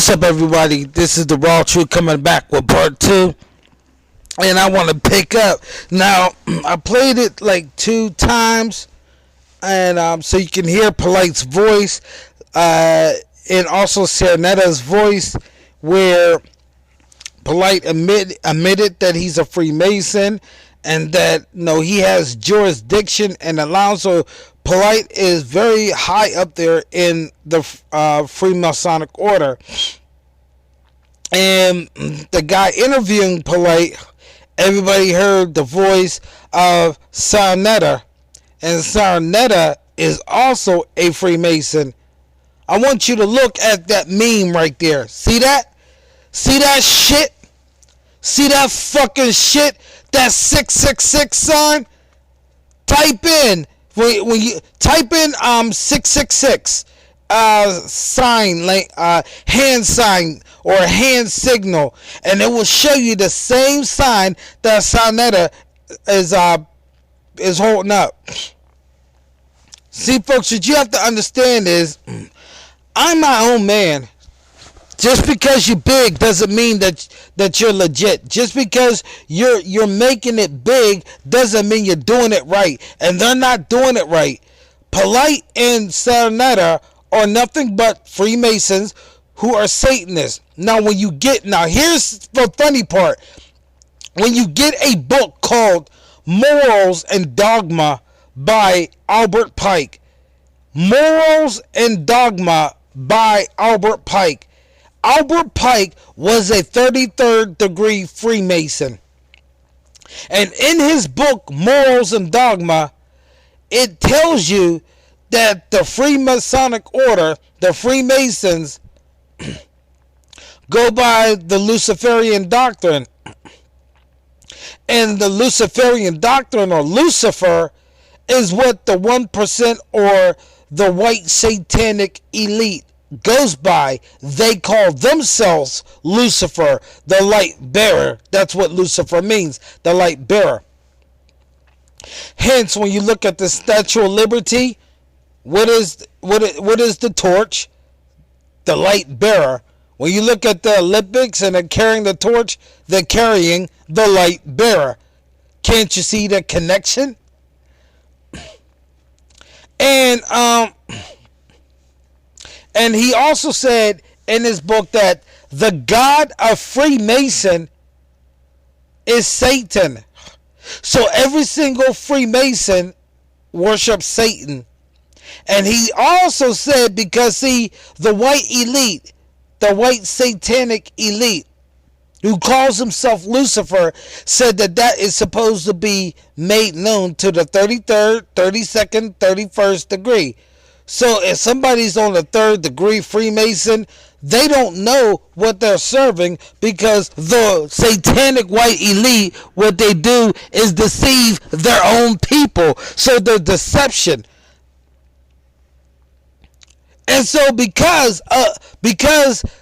What's up, everybody? This is the Raw Truth coming back with part 2. And I want to pick up. Now, I played it like 2 times. And so you can hear Polight's voice. And also Saneter's voice. Where Polight admitted that he's a Freemason. And that, he has jurisdiction and allows. So Polight is very high up there in the Freemasonic order. And the guy interviewing Polight, everybody heard the voice of Saneter. And Saneter is also a Freemason. I want you to look at that meme right there. See that? See that shit? See that fucking shit? That 666 sign? Type in. When you type in 666 sign, like hand sign or hand signal, and it will show you the same sign that Saneter is holding up. See, folks, what you have to understand is, I'm my own man. Just because you're big doesn't mean that you're legit. Just because you're making it big doesn't mean you're doing it right. And they're not doing it right. Polight and Saneter are nothing but Freemasons who are Satanists. Now here's the funny part. When you get a book called Morals and Dogma by Albert Pike. Morals and Dogma by Albert Pike. Albert Pike was a 33rd degree Freemason. And in his book, Morals and Dogma, it tells you that the Freemasonic order, the Freemasons, go by the Luciferian doctrine. And the Luciferian doctrine, or Lucifer, is what the 1% or the white satanic elite goes by. They call themselves Lucifer, the light bearer. That's what Lucifer means, the light bearer. Hence, when you look at the Statue of Liberty, what is the torch? The light bearer. When you look at the Olympics and they're carrying the torch, they're carrying the light bearer. Can't you see the connection? And he also said in his book that the God of Freemason is Satan. So every single Freemason worships Satan. And he also said, because the white elite, the white satanic elite, who calls himself Lucifer, said that is supposed to be made known to the 33rd, 32nd, 31st degree. So if somebody's on the 3rd degree Freemason, they don't know what they're serving, because the satanic white elite, what they do is deceive their own people. So the deception. And so because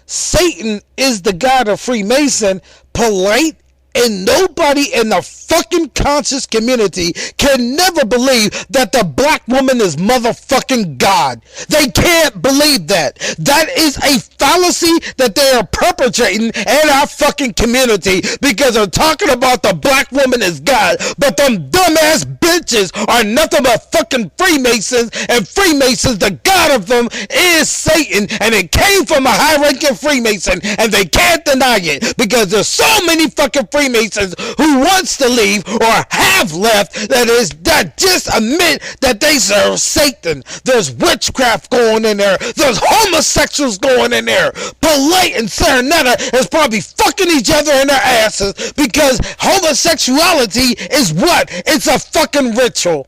Satan is the God of Freemason, Polight and nobody in the fucking conscious community can never believe that the black woman is motherfucking God. They can't believe that. That is a fallacy that they are perpetrating in our fucking community, because they're talking about the black woman as God, but them dumbass bitches are nothing but fucking Freemasons, and Freemasons, the God of them is Satan, and it came from a high-ranking Freemason, and they can't deny it, because there's so many fucking Freemasons who wants to leave or have left that just admit that they serve Satan. There's witchcraft going in there. There's homosexuals going in there. Polight and Saneter is probably fucking each other in their asses, because homosexuality is what? It's a fucking ritual.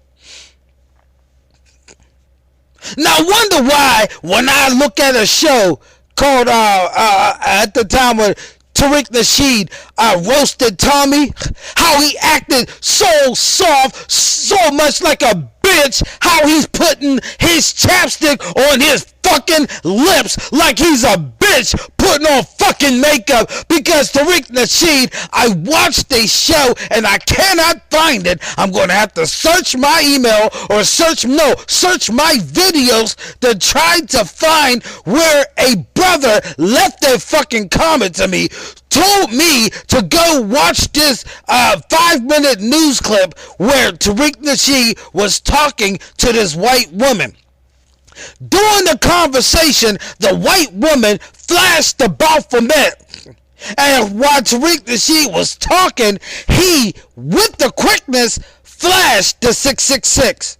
Now I wonder why, when I look at a show called at the time when Tariq The Sheep roasted Tommy, how he acted so soft, so much like a bitch, how he's putting his chapstick on his fucking lips like he's a bitch, putting on fucking makeup because Tariq Nasheed, I watched a show and I cannot find it. I'm going to have to search my email or search my videos to try to find where a brother left a fucking comment to me, told me to go watch this 5-minute news clip where Tariq Nasheed was talking to this white woman. During the conversation, the white woman flashed the Baphomet. And while Tariq Nasheed was talking, he, with the quickness, flashed the 666.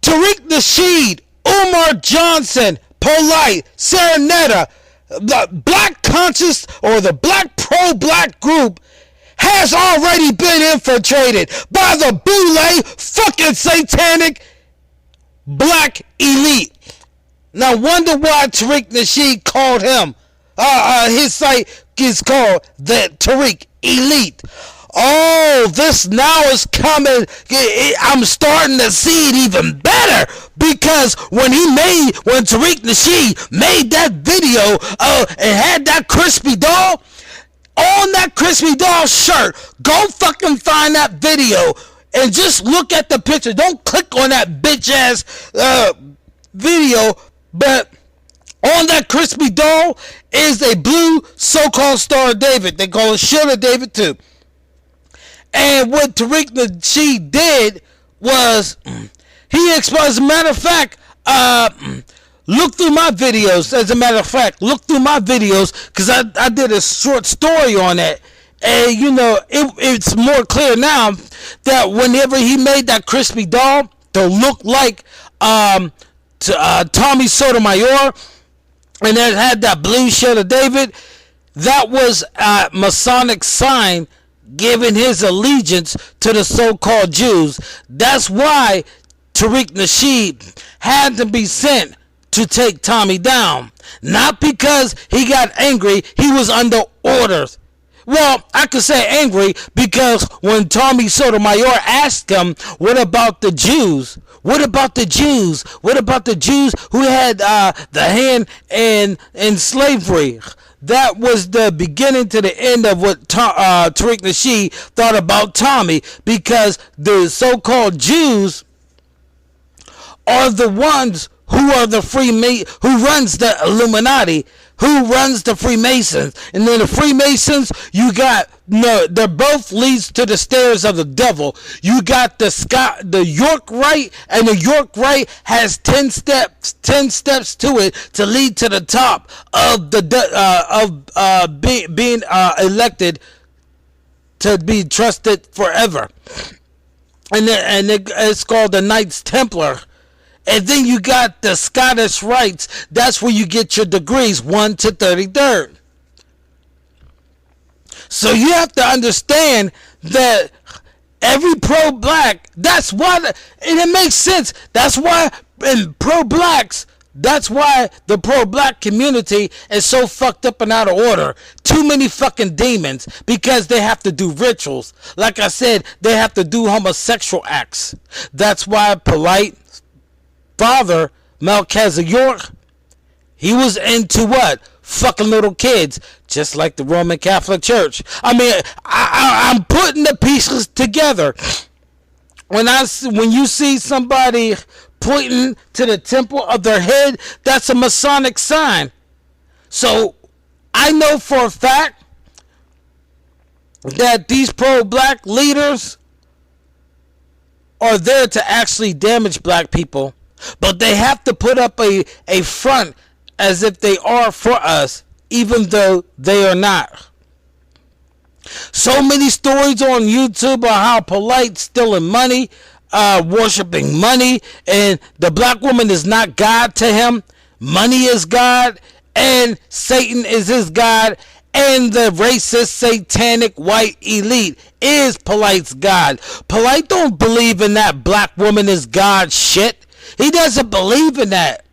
Tariq Nasheed, Umar Johnson, Polight, Saneter, the black conscious or the black pro-black group has already been infiltrated by the boule fucking satanic black elite. Now wonder why Tariq Nasheed called him. His site is called the Tariq Elite. Oh, this now is coming. I'm starting to see it even better because when Tariq Nasheed made that video and had that crispy doll on that crispy doll shirt, go fucking find that video and just look at the picture. Don't click on that bitch ass video, but on that crispy doll is a blue so-called Star of David. They call it Shield of David too. And what Tariq Nasheed did was he exposed. As a matter of fact, look through my videos. Look through my videos because I did a short story on that. And you know, it's more clear now that whenever he made that crispy doll to look like Tommy Sotomayor, and it had that blue Shield of David, that was a Masonic sign giving his allegiance to the so-called Jews. That's why Tariq Nasheed had to be sent to take Tommy down. Not because he got angry, he was under orders. Well, I could say angry because when Tommy Sotomayor asked him, what about the Jews? What about the Jews? What about the Jews who had the hand in slavery? That was the beginning to the end of what Tariq Nasheed thought about Tommy, because the so-called Jews are the ones who are the who runs the Illuminati, who runs the Freemasons. And then the Freemasons, you got, they're both leads to the stairs of the devil. You got the York Rite, and the York Rite has 10 steps to it to lead to the top of being elected to be trusted forever. And it's called the Knights Templar. And then you got the Scottish Rites. That's where you get your degrees, 1 to 33rd. So you have to understand that every pro-black, that's why, and it makes sense. That's why in pro-blacks, that's why the pro-black community is so fucked up and out of order. Too many fucking demons, because they have to do rituals. Like I said, they have to do homosexual acts. That's why Polight father, Melchizedek York, he was into what? Fucking little kids, just like the Roman Catholic Church. I mean, I'm putting the pieces together. When you see somebody pointing to the temple of their head, that's a Masonic sign. So I know for a fact that these pro-black leaders are there to actually damage black people. But they have to put up a front as if they are for us, even though they are not. So many stories on YouTube about how Polight's stealing money, worshiping money, and the black woman is not God to him. Money is God, and Satan is his God, and the racist, satanic, white elite is Polight's God. Polight don't believe in that black woman is God shit. He doesn't believe in that.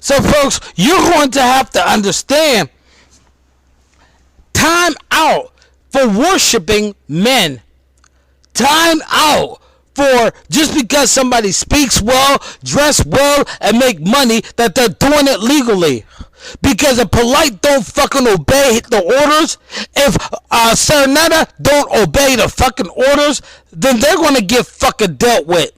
So, folks, you're going to have to understand, time out for worshiping men. Time out for just because somebody speaks well, dress well, and make money, that they're doing it legally. Because if Polight don't fucking obey the orders, if Saneter don't obey the fucking orders, then they're gonna get fucking dealt with.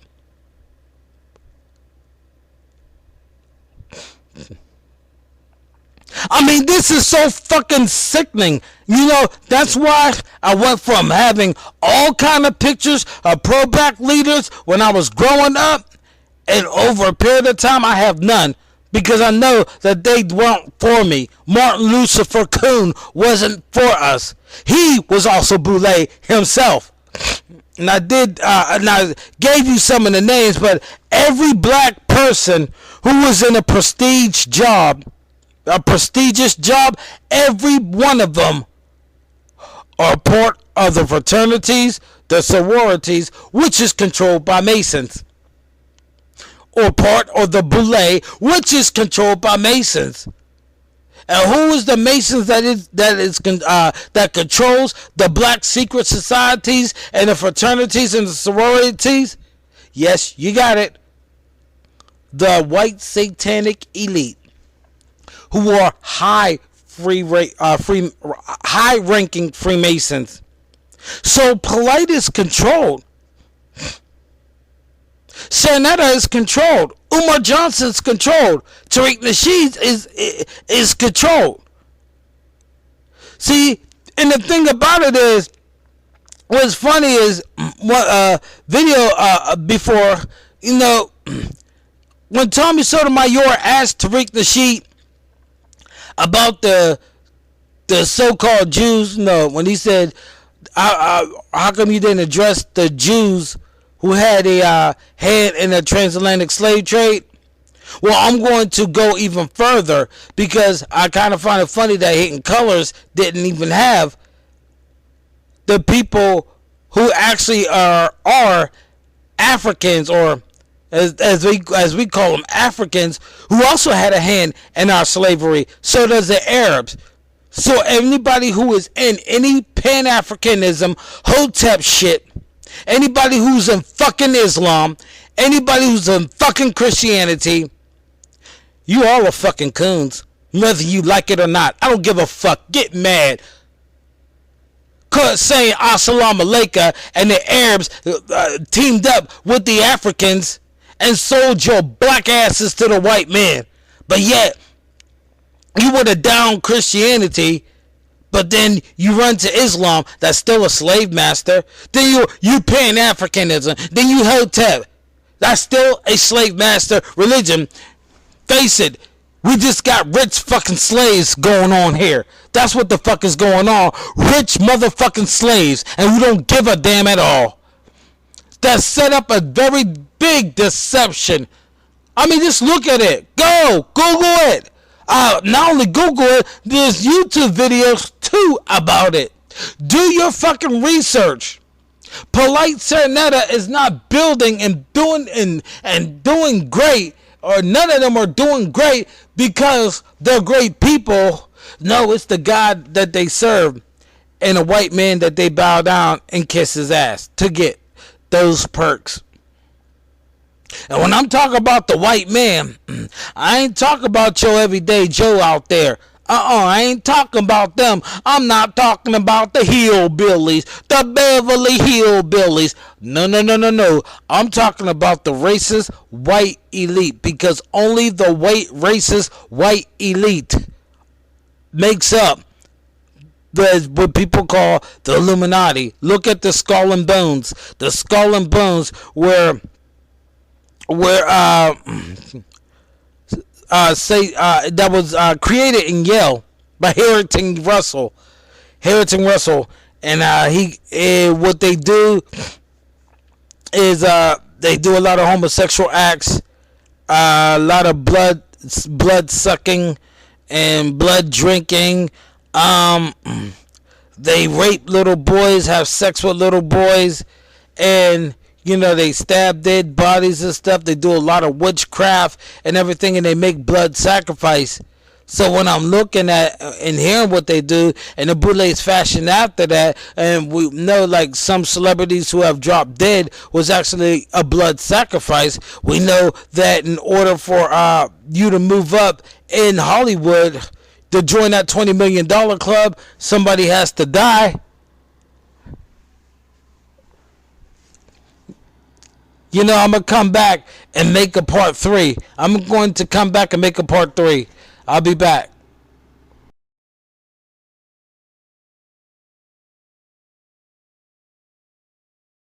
I mean, this is so fucking sickening. You know, that's why I went from having all kind of pictures of pro-black leaders when I was growing up, and over a period of time I have none, because I know that they weren't for me. Martin Lucifer Coon wasn't for us. He was also Boule himself. And I gave you some of the names, but every black person who was in a prestigious job, every one of them are part of the fraternities, the sororities, which is controlled by Masons, or part of the Boule, which is controlled by Masons. And who is the Masons that controls the black secret societies and the fraternities and the sororities? Yes, you got it. The white satanic elite, who are high-ranking Freemasons. So Polight is controlled. Saneter is controlled. Umar Johnson is controlled. Tariq The Sheep is controlled. See, and the thing about it is, what's funny is, what video before, you know, when Tommy Sotomayor asked Tariq The Sheep about the so-called Jews, no, when he said, how come you didn't address the Jews who had a hand in the transatlantic slave trade? Well, I'm going to go even further, because I kind of find it funny that Hidden Colors didn't even have the people who actually are Africans, or as we call them, Africans, who also had a hand in our slavery. So does the Arabs. So anybody who is in any Pan-Africanism, Hotep shit, anybody who's in fucking Islam, anybody who's in fucking Christianity, you all are fucking coons, whether you like it or not. I don't give a fuck. Get mad. Cause saying Assalamu alaikum, and the Arabs teamed up with the Africans and sold your black asses to the white man. But yet, you would have down Christianity, but then you run to Islam, that's still a slave master. Then you Pan-Africanism. Then you Hotep, that's still a slave master religion. Face it, we just got rich fucking slaves going on here. That's what the fuck is going on. Rich motherfucking slaves, and we don't give a damn at all. That set up a very big deception. I mean, just look at it. Go Google it. Not only Google it, there's YouTube videos too about it. Do your fucking research. Polight Saneter is not building and doing great, or none of them are doing great because they're great people. No, it's the God that they serve and a white man that they bow down and kiss his ass to get those perks. And when I'm talking about the white man, I ain't talking about your everyday Joe out there. I ain't talking about them. I'm not talking about the hillbillies, the Beverly Hillbillies. No. I'm talking about the racist white elite, because only the racist white elite makes up what people call the Illuminati. Look at the Skull and Bones. The Skull and Bones where that was created in Yale by Harrington Russell, and what they do is they do a lot of homosexual acts, a lot of blood sucking and blood drinking. They rape little boys, have sex with little boys, and they stab dead bodies and stuff. They do a lot of witchcraft and everything, and they make blood sacrifice. So when I'm looking at and hearing what they do, and the Boulets fashion after that, and we know like some celebrities who have dropped dead was actually a blood sacrifice. We know that in order for you to move up in Hollywood to join that $20 million club, somebody has to die. You know, I'm going to come back and make a part 3. I'm going to come back and make a part 3. I'll be back.